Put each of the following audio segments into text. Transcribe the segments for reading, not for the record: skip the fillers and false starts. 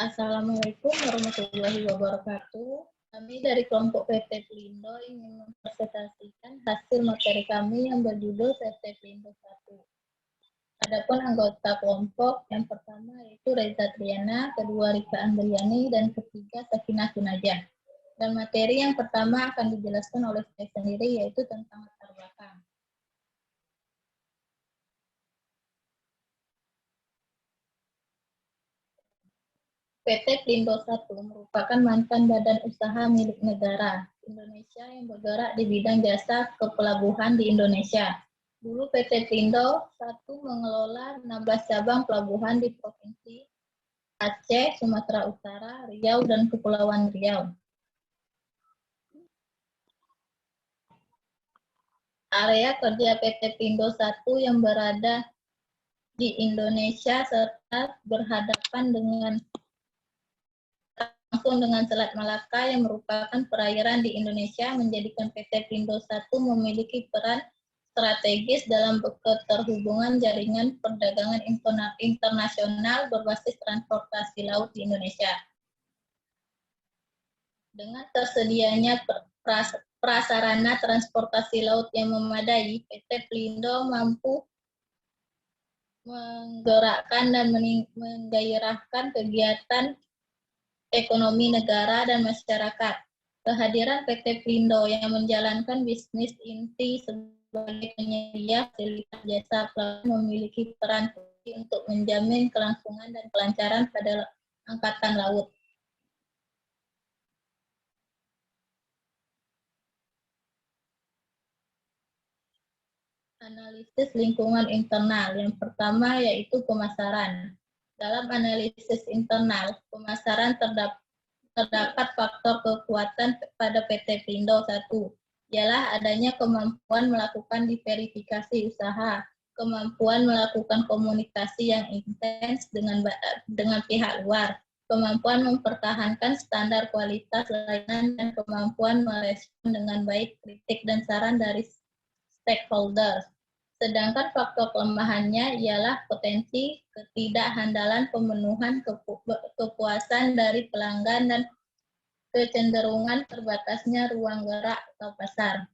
Assalamualaikum warahmatullahi wabarakatuh. Kami dari kelompok PT Pelindo ingin mempresentasikan hasil materi kami yang berjudul PT Pelindo 1. Adapun anggota kelompok yang pertama yaitu Reza Triana, kedua Rika Andriani, dan ketiga Sakinah Sunajah. Dan materi yang pertama akan dijelaskan oleh saya sendiri yaitu tentang latar belakang. PT Pelindo 1 merupakan mantan badan usaha milik negara Indonesia yang bergerak di bidang jasa kepelabuhan di Indonesia. Dulu PT Pelindo 1 mengelola 16 cabang pelabuhan di Provinsi Aceh, Sumatera Utara, Riau, dan Kepulauan Riau. Area kerja PT Pelindo 1 yang berada di Indonesia serta berhadapan langsung dengan Selat Malaka yang merupakan perairan di Indonesia menjadikan PT Pelindo 1 memiliki peran strategis dalam keterhubungan jaringan perdagangan internasional berbasis transportasi laut di Indonesia. Dengan tersedianya prasarana transportasi laut yang memadai, PT Pelindo mampu menggerakkan dan menggairahkan kegiatan ekonomi negara dan masyarakat. Kehadiran PT Pelindo yang menjalankan bisnis inti sebagai penyedia fasilitas jasa pelabuhan memiliki peran penting untuk menjamin kelangsungan dan kelancaran pada angkatan laut. Analisis lingkungan internal yang pertama yaitu pemasaran. Dalam analisis internal, pemasaran terdapat faktor kekuatan pada PT Pelindo 1, ialah adanya kemampuan melakukan diverifikasi usaha, kemampuan melakukan komunikasi yang intens dengan pihak luar, kemampuan mempertahankan standar kualitas layanan, dan kemampuan merespon dengan baik kritik dan saran dari stakeholder. Sedangkan faktor kelemahannya ialah potensi ketidakhandalan pemenuhan kepuasan dari pelanggan dan kecenderungan terbatasnya ruang gerak atau pasar.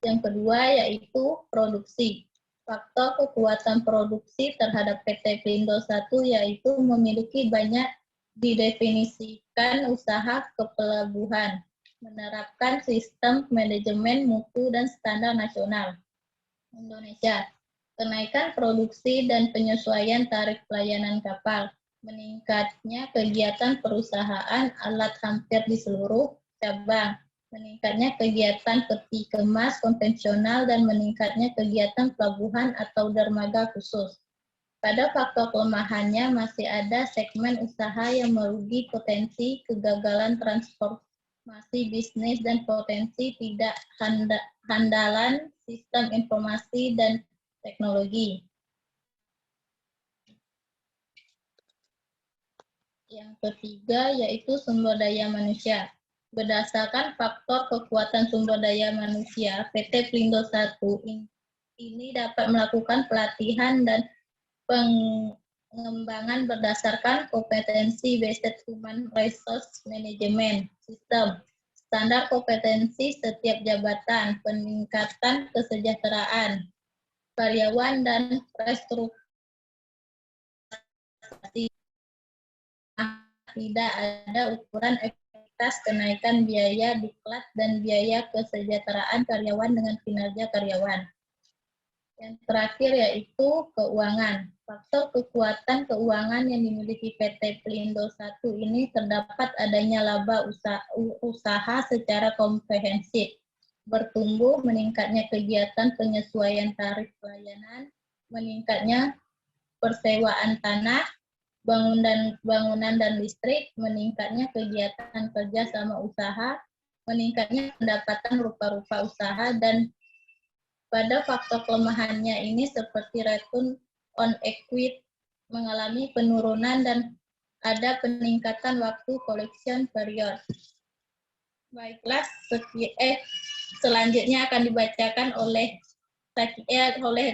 Yang kedua yaitu produksi. Faktor kekuatan produksi terhadap PT Pelindo 1 yaitu memiliki banyak didefinisikan usaha kepelabuhan, menerapkan sistem manajemen mutu dan standar nasional Indonesia, kenaikan produksi dan penyesuaian tarif pelayanan kapal, meningkatnya kegiatan perusahaan alat hampir di seluruh cabang, meningkatnya kegiatan peti kemas konvensional, dan meningkatnya kegiatan pelabuhan atau dermaga khusus. Pada faktor kelemahannya masih ada segmen usaha yang merugi, potensi kegagalan transformasi bisnis, dan potensi tidak handalan sistem informasi dan teknologi. Yang ketiga yaitu sumber daya manusia. Berdasarkan faktor kekuatan sumber daya manusia, PT Pelindo 1 ini dapat melakukan pelatihan dan pengembangan berdasarkan kompetensi based human resource management system, standar kompetensi setiap jabatan, peningkatan kesejahteraan karyawan, dan restrukturisasi. Tidak ada ukuran efektivitas kenaikan biaya diklat dan biaya kesejahteraan karyawan dengan kinerja karyawan. Yang terakhir yaitu keuangan. Faktor kekuatan keuangan yang dimiliki PT Pelindo 1 ini terdapat adanya laba usaha secara komprehensif, bertumbuh, meningkatnya kegiatan penyesuaian tarif pelayanan, meningkatnya persewaan tanah, bangunan dan listrik, meningkatnya kegiatan kerja sama usaha, meningkatnya pendapatan rupa-rupa usaha, dan pada faktor kelemahannya ini seperti return on equity mengalami penurunan dan ada peningkatan waktu collection period. Baiklah, selanjutnya akan dibacakan oleh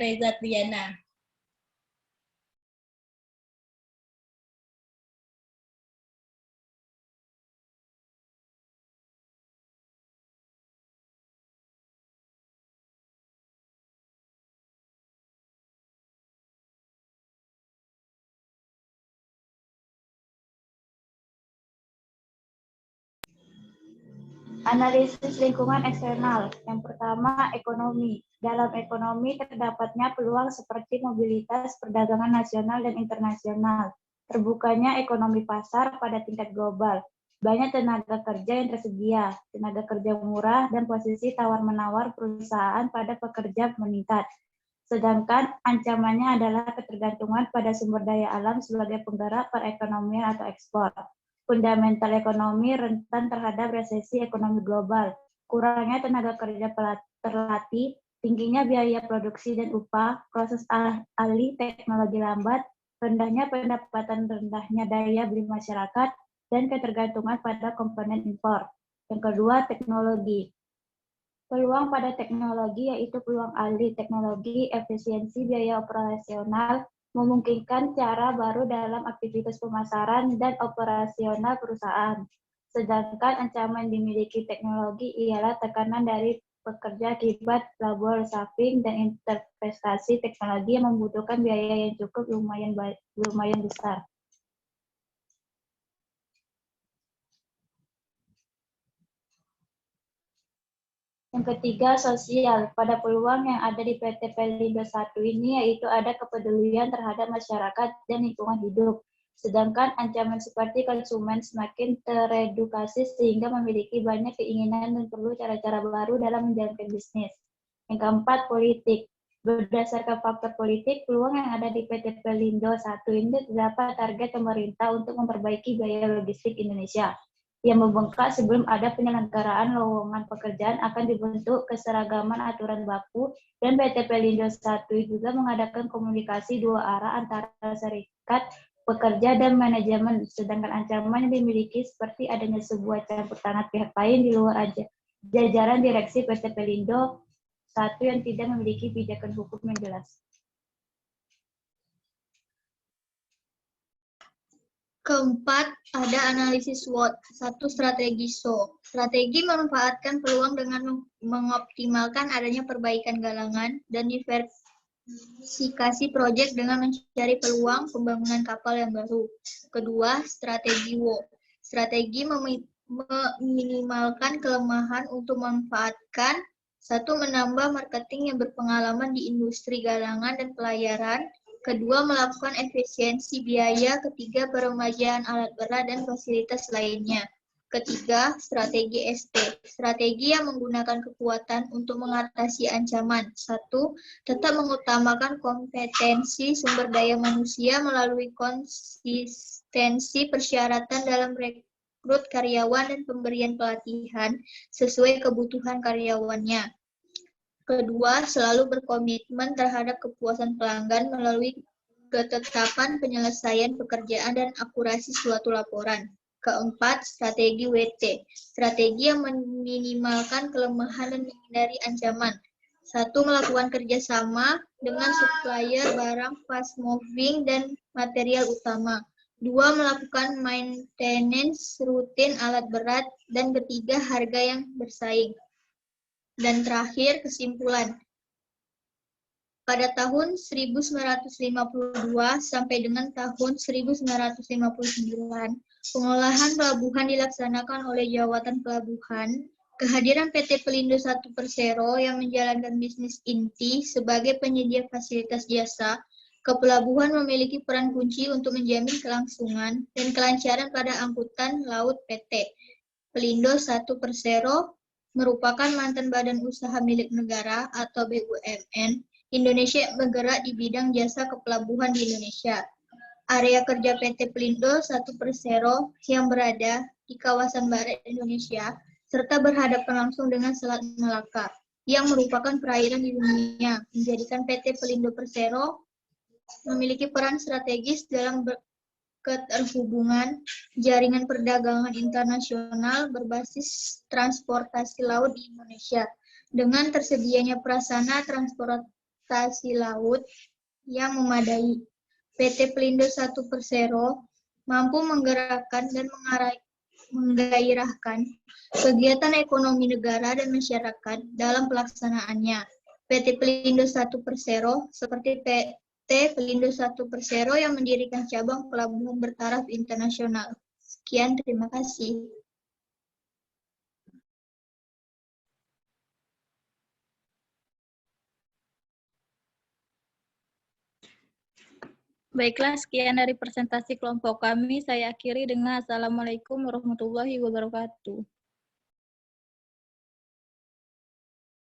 Reza Triana. Analisis lingkungan eksternal. Yang pertama, ekonomi. Dalam ekonomi terdapatnya peluang seperti mobilitas perdagangan nasional dan internasional, terbukanya ekonomi pasar pada tingkat global, banyak tenaga kerja yang tersedia, tenaga kerja murah, dan posisi tawar-menawar perusahaan pada pekerja meningkat. Sedangkan ancamannya adalah ketergantungan pada sumber daya alam sebagai penggerak perekonomian atau ekspor. Fundamental ekonomi rentan terhadap resesi ekonomi global, kurangnya tenaga kerja terlatih, tingginya biaya produksi dan upah, proses alih teknologi lambat, rendahnya pendapatan, rendahnya daya beli masyarakat, dan ketergantungan pada komponen impor. Yang kedua, teknologi. Peluang pada teknologi yaitu peluang alih teknologi, efisiensi biaya operasional, memungkinkan cara baru dalam aktivitas pemasaran dan operasional perusahaan. Sedangkan ancaman dimiliki teknologi ialah tekanan dari pekerja akibat labor saving dan investasi teknologi yang membutuhkan biaya yang cukup lumayan besar. Yang ketiga, sosial. Pada peluang yang ada di PT Pelindo 1 ini, yaitu ada kepedulian terhadap masyarakat dan lingkungan hidup. Sedangkan ancaman seperti konsumen semakin teredukasi sehingga memiliki banyak keinginan dan perlu cara-cara baru dalam menjalankan bisnis. Yang keempat, politik. Berdasarkan faktor politik, peluang yang ada di PT Pelindo 1 ini terdapat target pemerintah untuk memperbaiki biaya logistik Indonesia yang membengkak sebelum ada penyelenggaraan lowongan pekerjaan akan dibentuk keseragaman aturan baku, dan PT Pelindo 1 juga mengadakan komunikasi dua arah antara serikat pekerja dan manajemen, sedangkan ancaman yang dimiliki seperti adanya sebuah campur tangan pihak lain di luar jajaran direksi PT Pelindo 1 yang tidak memiliki pijakan hukum yang jelas. Keempat, ada analisis SWOT. 1. Strategi SWOT. Strategi memanfaatkan peluang dengan mengoptimalkan adanya perbaikan galangan dan diversifikasi proyek dengan mencari peluang pembangunan kapal yang baru. Kedua, strategi WO. Strategi meminimalkan kelemahan untuk memanfaatkan. 1. Menambah marketing yang berpengalaman di industri galangan dan pelayaran. Kedua, melakukan efisiensi biaya. Ketiga, peremajaan alat berat dan fasilitas lainnya. Ketiga, strategi ST. Strategi yang menggunakan kekuatan untuk mengatasi ancaman. 1. Tetap mengutamakan kompetensi sumber daya manusia melalui konsistensi persyaratan dalam rekrut karyawan dan pemberian pelatihan sesuai kebutuhan karyawannya. Kedua, selalu berkomitmen terhadap kepuasan pelanggan melalui ketetapan penyelesaian pekerjaan dan akurasi suatu laporan. Keempat, strategi WT. Strategi yang meminimalkan kelemahan dan menghindari ancaman. 1. Melakukan kerjasama dengan supplier barang fast moving dan material utama. 2. Melakukan maintenance rutin alat berat. Dan ketiga, harga yang bersaing. Dan terakhir, kesimpulan. Pada tahun 1952 sampai dengan tahun 1959, pengolahan pelabuhan dilaksanakan oleh Jawatan Pelabuhan. Kehadiran PT Pelindo 1 Persero yang menjalankan bisnis inti sebagai penyedia fasilitas jasa kepelabuhan memiliki peran kunci untuk menjamin kelangsungan dan kelancaran pada angkutan laut. PT Pelindo 1 Persero merupakan mantan badan usaha milik negara atau BUMN Indonesia bergerak di bidang jasa kepelabuhan di Indonesia. Area kerja PT Pelindo 1 Persero yang berada di kawasan barat Indonesia serta berhadapan langsung dengan Selat Malaka yang merupakan perairan di dunia, menjadikan PT Pelindo Persero memiliki peran strategis dalam keterhubungan jaringan perdagangan internasional berbasis transportasi laut di Indonesia. Dengan tersedianya prasarana transportasi laut yang memadai, PT Pelindo 1 Persero mampu menggerakkan dan menggairahkan kegiatan ekonomi negara dan masyarakat dalam pelaksanaannya. PT Pelindo 1 Persero seperti PT Pelindo 1 Persero yang mendirikan cabang pelabuhan bertaraf internasional. Sekian, terima kasih. Baiklah, sekian dari presentasi kelompok kami. Saya akhiri dengan Assalamualaikum warahmatullahi wabarakatuh.